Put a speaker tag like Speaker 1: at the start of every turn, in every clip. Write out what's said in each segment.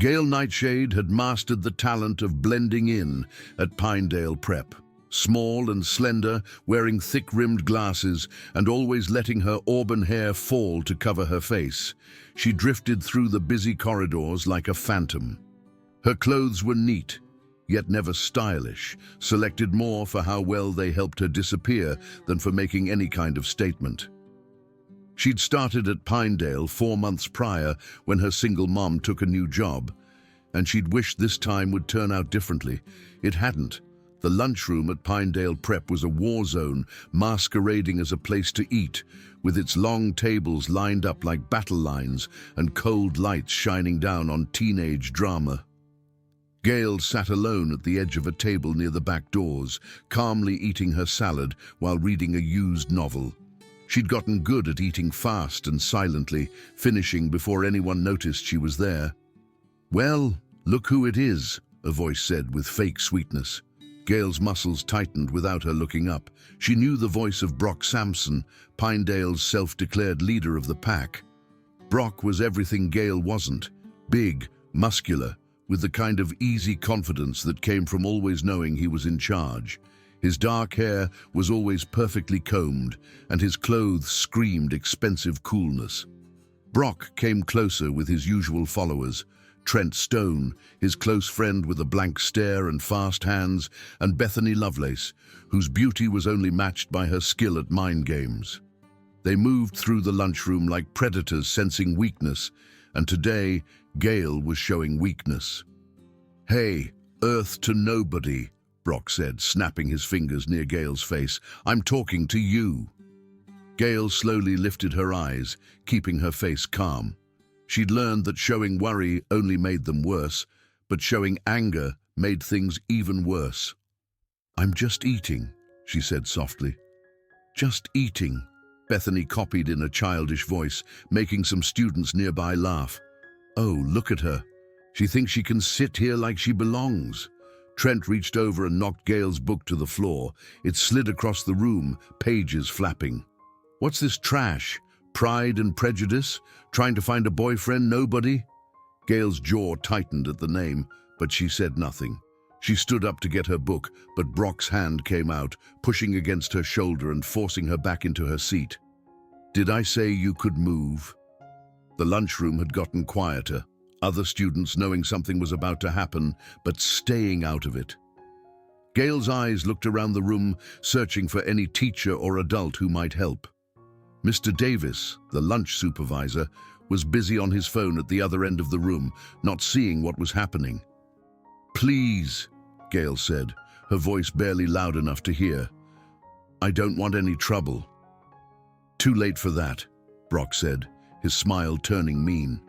Speaker 1: Gail Nightshade had mastered the talent of blending in at Pinedale Prep. Small and slender, wearing thick-rimmed glasses and always letting her auburn hair fall to cover her face, she drifted through the busy corridors like a phantom. Her clothes were neat, yet never stylish, selected more for how well they helped her disappear than for making any kind of statement. She'd started at Pinedale 4 months prior when her single mom took a new job, and she'd wished this time would turn out differently. It hadn't. The lunchroom at Pinedale Prep was a war zone masquerading as a place to eat, with its long tables lined up like battle lines and cold lights shining down on teenage drama. Gail sat alone at the edge of a table near the back doors, calmly eating her salad while reading a used novel. She'd gotten good at eating fast and silently, finishing before anyone noticed she was there. "Well, look who it is," a voice said with fake sweetness. Gail's muscles tightened without her looking up. She knew the voice of Brock Sampson, Pinedale's self-declared leader of the pack. Brock was everything Gail wasn't: big, muscular, with the kind of easy confidence that came from always knowing he was in charge. His dark hair was always perfectly combed, and his clothes screamed expensive coolness. Brock came closer with his usual followers: Trent Stone, his close friend with a blank stare and fast hands, and Bethany Lovelace, whose beauty was only matched by her skill at mind games. They moved through the lunchroom like predators sensing weakness, and today Gail was showing weakness. "Hey, Earth to nobody," Brock said, snapping his fingers near Gail's face. "I'm talking to you." Gail slowly lifted her eyes, keeping her face calm. She'd learned that showing worry only made them worse, but showing anger made things even worse. "I'm just eating," she said softly. "Just eating," Bethany copied in a childish voice, making some students nearby laugh. "Oh, look at her. She thinks she can sit here like she belongs." Trent reached over and knocked Gail's book to the floor. It slid across the room, pages flapping. "What's this trash? Pride and Prejudice? Trying to find a boyfriend, nobody?" Gail's jaw tightened at the name, but she said nothing. She stood up to get her book, but Brock's hand came out, pushing against her shoulder and forcing her back into her seat. "Did I say you could move?" The lunchroom had gotten quieter, other students knowing something was about to happen, but staying out of it. Gail's eyes looked around the room, searching for any teacher or adult who might help. Mr. Davis, the lunch supervisor, was busy on his phone at the other end of the room, not seeing what was happening. "Please," Gail said, her voice barely loud enough to hear. "I don't want any trouble." "Too late for that," Brock said, his smile turning mean.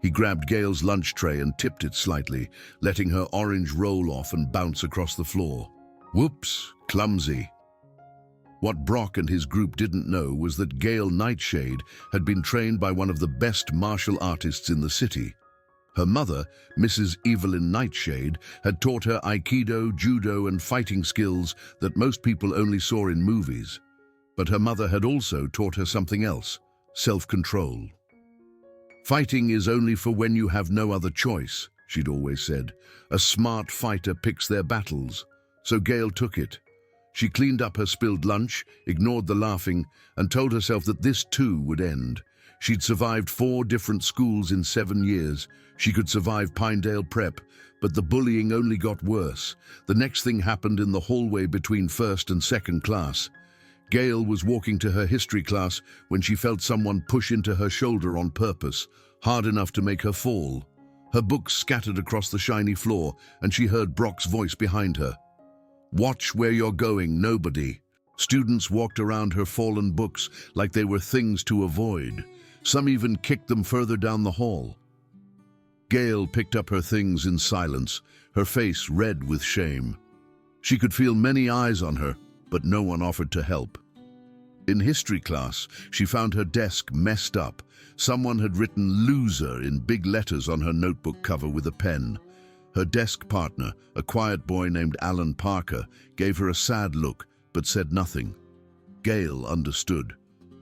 Speaker 1: He grabbed Gail's lunch tray and tipped it slightly, letting her orange roll off and bounce across the floor. Whoops, clumsy. What Brock and his group didn't know was that Gail Nightshade had been trained by one of the best martial artists in the city. Her mother, Mrs. Evelyn Nightshade, had taught her Aikido, judo, and fighting skills that most people only saw in movies. But her mother had also taught her something else: self-control. "Fighting is only for when you have no other choice," she'd always said. "A smart fighter picks their battles." So Gail took it. She cleaned up her spilled lunch, ignored the laughing, and told herself that this too would end. She'd survived 4 different schools in 7 years. She could survive Pinedale Prep, but the bullying only got worse. The next thing happened in the hallway between first and second class. Gail was walking to her history class when she felt someone push into her shoulder on purpose, hard enough to make her fall. Her books scattered across the shiny floor, and she heard Brock's voice behind her. "Watch where you're going, nobody." Students walked around her fallen books like they were things to avoid. Some even kicked them further down the hall. Gail picked up her things in silence, her face red with shame. She could feel many eyes on her, but no one offered to help. In history class, she found her desk messed up. Someone had written "loser" in big letters on her notebook cover with a pen. Her desk partner, a quiet boy named Alan Parker, gave her a sad look, but said nothing. Gail understood.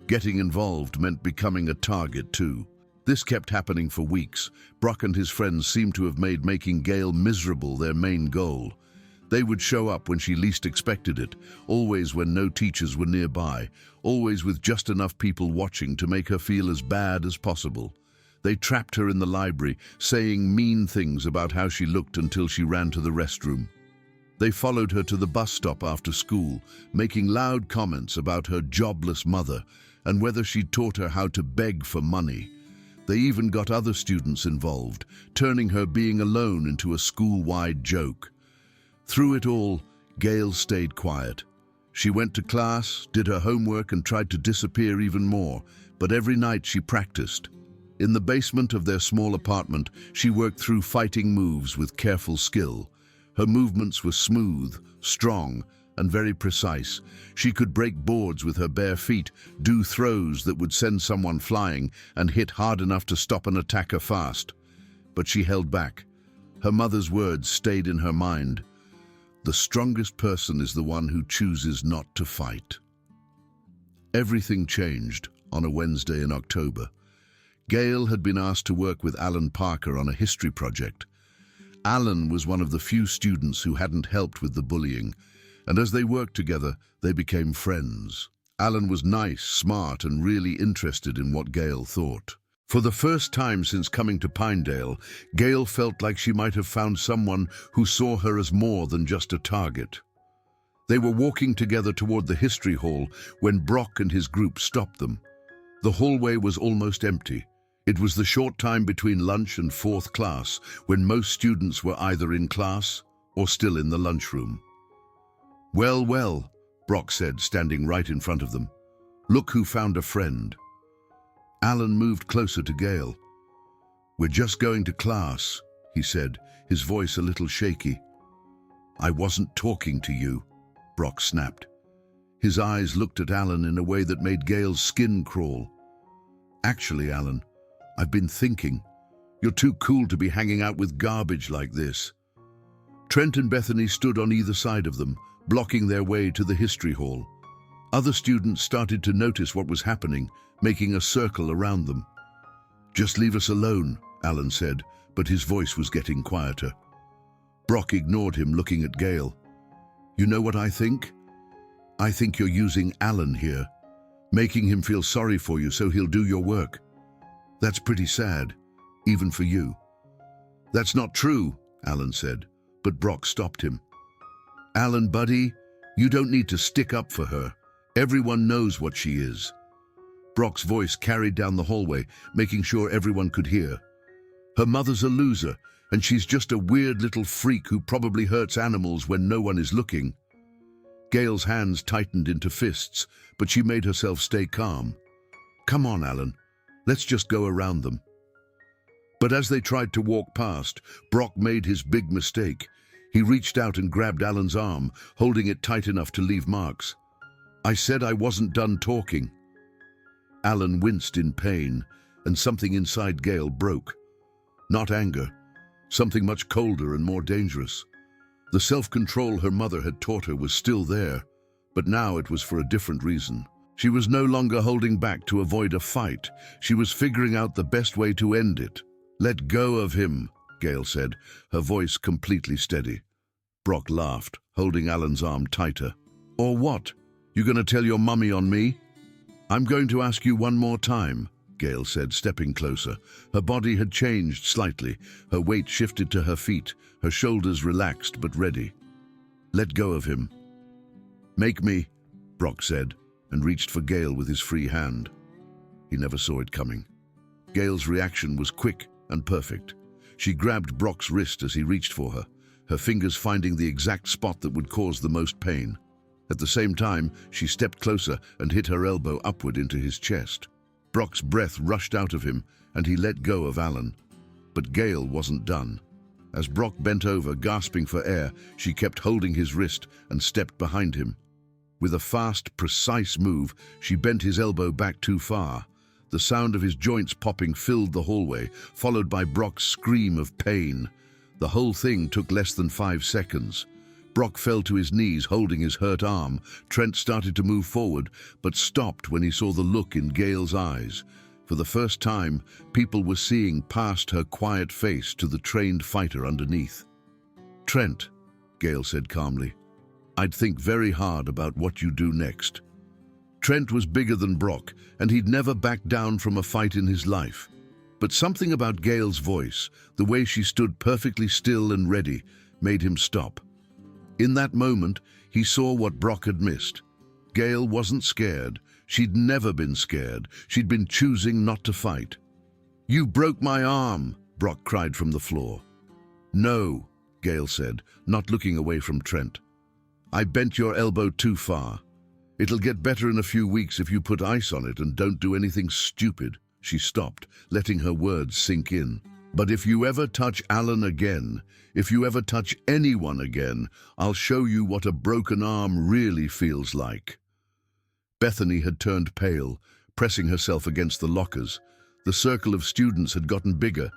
Speaker 1: Getting involved meant becoming a target too. This kept happening for weeks. Brock and his friends seemed to have made making Gail miserable their main goal. They would show up when she least expected it, always when no teachers were nearby, always with just enough people watching to make her feel as bad as possible. They trapped her in the library, saying mean things about how she looked until she ran to the restroom. They followed her to the bus stop after school, making loud comments about her jobless mother and whether she'd taught her how to beg for money. They even got other students involved, turning her being alone into a school-wide joke. Through it all, Gail stayed quiet. She went to class, did her homework, and tried to disappear even more, but every night she practiced. In the basement of their small apartment, she worked through fighting moves with careful skill. Her movements were smooth, strong, and very precise. She could break boards with her bare feet, do throws that would send someone flying, and hit hard enough to stop an attacker fast. But she held back. Her mother's words stayed in her mind. The strongest person is the one who chooses not to fight. Everything changed on a Wednesday in October. Gail had been asked to work with Alan Parker on a history project. Alan was one of the few students who hadn't helped with the bullying, and as they worked together, they became friends. Alan was nice, smart, and really interested in what Gail thought. For the first time since coming to Pinedale, Gail felt like she might have found someone who saw her as more than just a target. They were walking together toward the history hall when Brock and his group stopped them. The hallway was almost empty. It was the short time between lunch and fourth class, when most students were either in class or still in the lunchroom. "Well, well," Brock said, standing right in front of them. "Look who found a friend." Alan moved closer to Gail. "We're just going to class," he said, his voice a little shaky. "I wasn't talking to you," Brock snapped. His eyes looked at Alan in a way that made Gail's skin crawl. "Actually, Alan, I've been thinking. You're too cool to be hanging out with garbage like this." Trent and Bethany stood on either side of them, blocking their way to the history hall. Other students started to notice what was happening, making a circle around them. "Just leave us alone," Alan said, but his voice was getting quieter. Brock ignored him, looking at Gail. "You know what I think? I think you're using Alan here, making him feel sorry for you so he'll do your work. That's pretty sad, even for you." "That's not true," Alan said, but Brock stopped him. "Alan, buddy, you don't need to stick up for her. Everyone knows what she is." Brock's voice carried down the hallway, making sure everyone could hear. "Her mother's a loser, and she's just a weird little freak who probably hurts animals when no one is looking." Gail's hands tightened into fists, but she made herself stay calm. "Come on, Alan. Let's just go around them." But as they tried to walk past, Brock made his big mistake. He reached out and grabbed Alan's arm, holding it tight enough to leave marks. "I said I wasn't done talking." Alan winced in pain, and something inside Gail broke. Not anger, something much colder and more dangerous. The self-control her mother had taught her was still there, but now it was for a different reason. She was no longer holding back to avoid a fight. She was figuring out the best way to end it. "Let go of him," Gail said, her voice completely steady. Brock laughed, holding Alan's arm tighter. "Or what? You gonna tell your mummy on me?" "I'm going to ask you one more time," Gail said, stepping closer. Her body had changed slightly. Her weight shifted to her feet, her shoulders relaxed but ready. "Let go of him." "Make me," Brock said, and reached for Gail with his free hand. He never saw it coming. Gail's reaction was quick and perfect. She grabbed Brock's wrist as he reached for her, her fingers finding the exact spot that would cause the most pain. At the same time, she stepped closer and hit her elbow upward into his chest. Brock's breath rushed out of him, and he let go of Alan. But Gail wasn't done. As Brock bent over, gasping for air, she kept holding his wrist and stepped behind him. With a fast, precise move, she bent his elbow back too far. The sound of his joints popping filled the hallway, followed by Brock's scream of pain. The whole thing took less than 5 seconds. Brock fell to his knees, holding his hurt arm. Trent started to move forward, but stopped when he saw the look in Gail's eyes. For the first time, people were seeing past her quiet face to the trained fighter underneath. "Trent," Gale said calmly, "I'd think very hard about what you do next." Trent was bigger than Brock, and he'd never backed down from a fight in his life. But something about Gale's voice, the way she stood perfectly still and ready, made him stop. In that moment, he saw what Brock had missed. Gale wasn't scared. She'd never been scared. She'd been choosing not to fight. "You broke my arm," Brock cried from the floor. "No," Gale said, not looking away from Trent. "I bent your elbow too far. It'll get better in a few weeks if you put ice on it and don't do anything stupid." She stopped, letting her words sink in. "But if you ever touch Alan again, if you ever touch anyone again, I'll show you what a broken arm really feels like." Bethany had turned pale, pressing herself against the lockers. The circle of students had gotten bigger,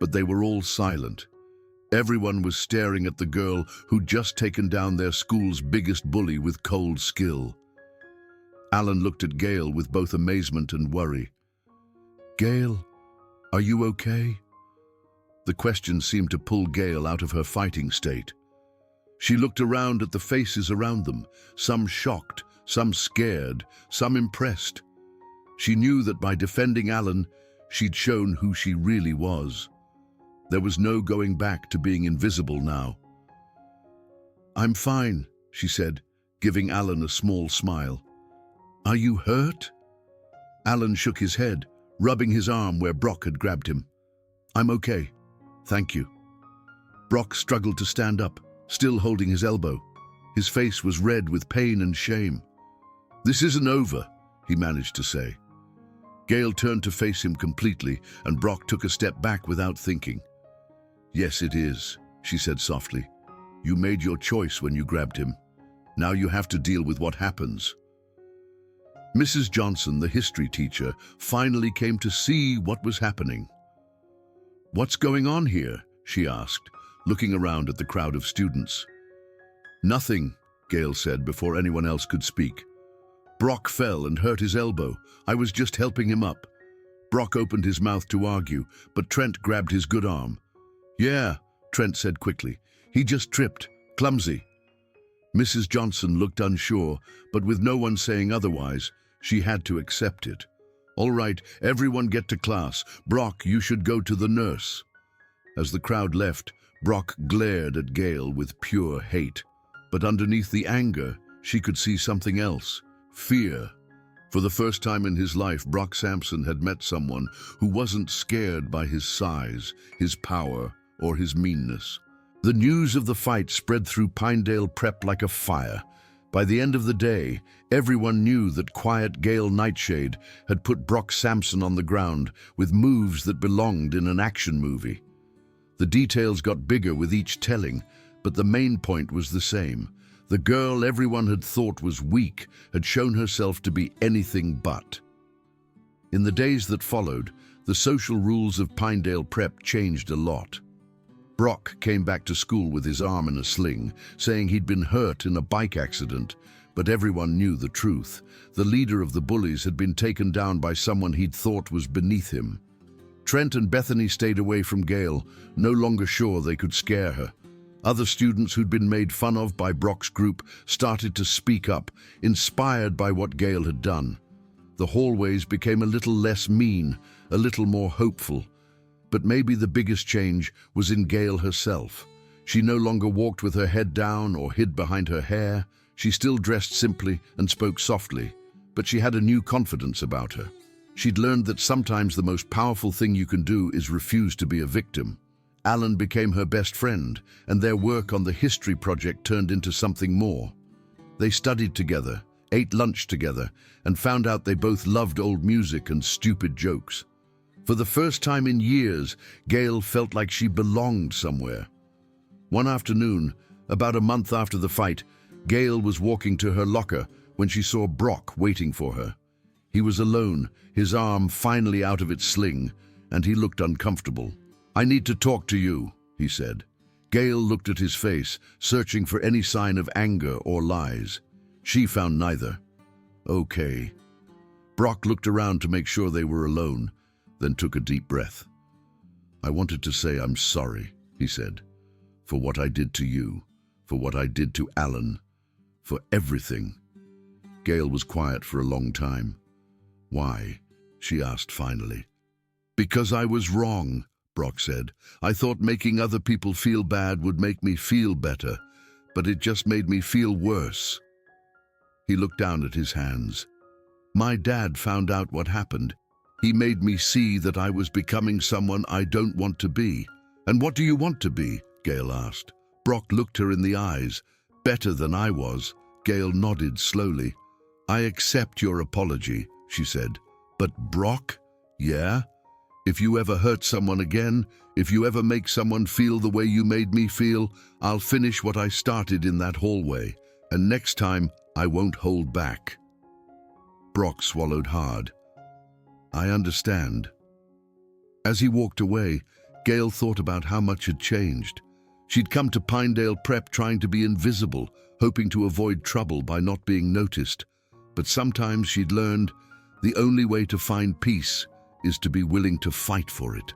Speaker 1: but they were all silent. Everyone was staring at the girl who'd just taken down their school's biggest bully with cold skill. Alan looked at Gale with both amazement and worry. "Gale, are you okay?" The question seemed to pull Gale out of her fighting state. She looked around at the faces around them, some shocked, some scared, some impressed. She knew that by defending Alan, she'd shown who she really was. There was no going back to being invisible now. "I'm fine," she said, giving Alan a small smile. "Are you hurt?" Alan shook his head, rubbing his arm where Brock had grabbed him. "I'm okay, thank you." Brock struggled to stand up, still holding his elbow. His face was red with pain and shame. "This isn't over," he managed to say. Gale turned to face him completely, and Brock took a step back without thinking. "Yes, it is," she said softly. "You made your choice when you grabbed him. Now you have to deal with what happens." Mrs. Johnson, the history teacher, finally came to see what was happening. "What's going on here?" she asked, looking around at the crowd of students. "Nothing," Gale said before anyone else could speak. "Brock fell and hurt his elbow. I was just helping him up." Brock opened his mouth to argue, but Trent grabbed his good arm. "Yeah," Trent said quickly. "He just tripped. Clumsy." Mrs. Johnson looked unsure, but with no one saying otherwise, she had to accept it. "All right, everyone get to class. Brock, you should go to the nurse." As the crowd left, Brock glared at Gale with pure hate. But underneath the anger, she could see something else. Fear. For the first time in his life, Brock Sampson had met someone who wasn't scared by his size, his power, or his meanness. The news of the fight spread through Pinedale Prep like a fire. By the end of the day, everyone knew that quiet Gale Nightshade had put Brock Sampson on the ground with moves that belonged in an action movie. The details got bigger with each telling, but the main point was the same. The girl everyone had thought was weak had shown herself to be anything but. In the days that followed, the social rules of Pinedale Prep changed a lot. Brock came back to school with his arm in a sling, saying he'd been hurt in a bike accident, but everyone knew the truth. The leader of the Bullies had been taken down by someone he'd thought was beneath him. Trent and Bethany stayed away from Gale, no longer sure they could scare her. Other students who'd been made fun of by Brock's group started to speak up, inspired by what Gale had done. The hallways became a little less mean, a little more hopeful. But maybe the biggest change was in Gale herself. She no longer walked with her head down or hid behind her hair. She still dressed simply and spoke softly, but she had a new confidence about her. She'd learned that sometimes the most powerful thing you can do is refuse to be a victim. Alan became her best friend, and their work on the history project turned into something more. They studied together, ate lunch together, and found out they both loved old music and stupid jokes. For the first time in years, Gale felt like she belonged somewhere. One afternoon, about a month after the fight, Gale was walking to her locker when she saw Brock waiting for her. He was alone, his arm finally out of its sling, and he looked uncomfortable. "I need to talk to you," he said. Gale looked at his face, searching for any sign of anger or lies. She found neither. "Okay." Brock looked around to make sure they were alone. then took a deep breath. "I wanted to say I'm sorry," he said, "for what I did to you, for what I did to Alan, for everything." Gail was quiet for a long time. "Why?" she asked finally. "Because I was wrong," Brock said. "I thought making other people feel bad would make me feel better, but it just made me feel worse." He looked down at his hands. "My dad found out what happened. He made me see that I was becoming someone I don't want to be." "And what do you want to be?" Gail asked. Brock looked her in the eyes. "Better than I was." Gail nodded slowly. "I accept your apology," she said. "But Brock?" "Yeah? If you ever hurt someone again, if you ever make someone feel the way you made me feel, I'll finish what I started in that hallway. And next time, I won't hold back." Brock swallowed hard. "I understand." As he walked away, Gail thought about how much had changed. She'd come to Pinedale Prep trying to be invisible, hoping to avoid trouble by not being noticed. But sometimes she'd learned the only way to find peace is to be willing to fight for it.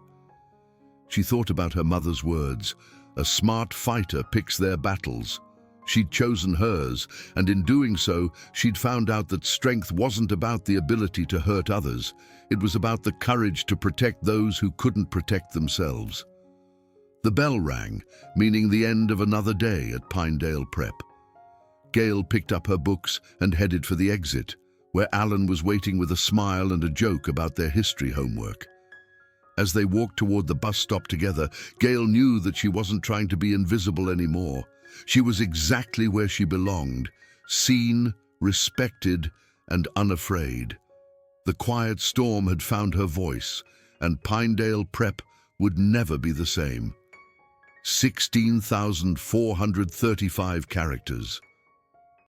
Speaker 1: She thought about her mother's words, "A smart fighter picks their battles." She'd chosen hers, and in doing so, she'd found out that strength wasn't about the ability to hurt others. It was about the courage to protect those who couldn't protect themselves. The bell rang, meaning the end of another day at Pinedale Prep. Gail picked up her books and headed for the exit, where Alan was waiting with a smile and a joke about their history homework. As they walked toward the bus stop together, Gail knew that she wasn't trying to be invisible anymore. She was exactly where she belonged, seen, respected, and unafraid. The quiet storm had found her voice, and Pinedale Prep would never be the same. 16,435 characters.